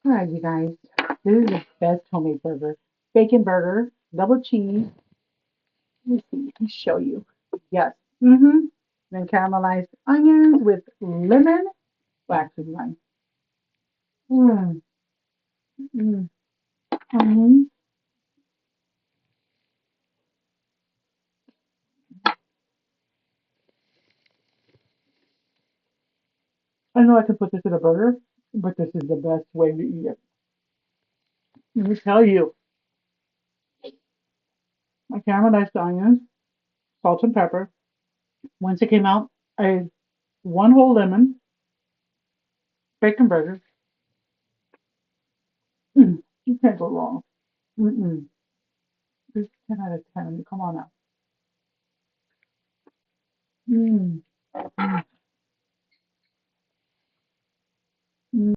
All right, you guys. This is the best homemade burger. Bacon burger, double cheese. Let me see. Let me show you. Yes. Then caramelized onions with lemon. Well, actually, lime. Mm, mm, mm. I know I could put this in a burger, but this is the best way to eat it. Let me tell you. I caramelized the onions, salt and pepper. Once it came out, I one whole lemon, bacon burger. You can't go wrong. Mm-mm. This is 10 out of 10. Come on now. Mm.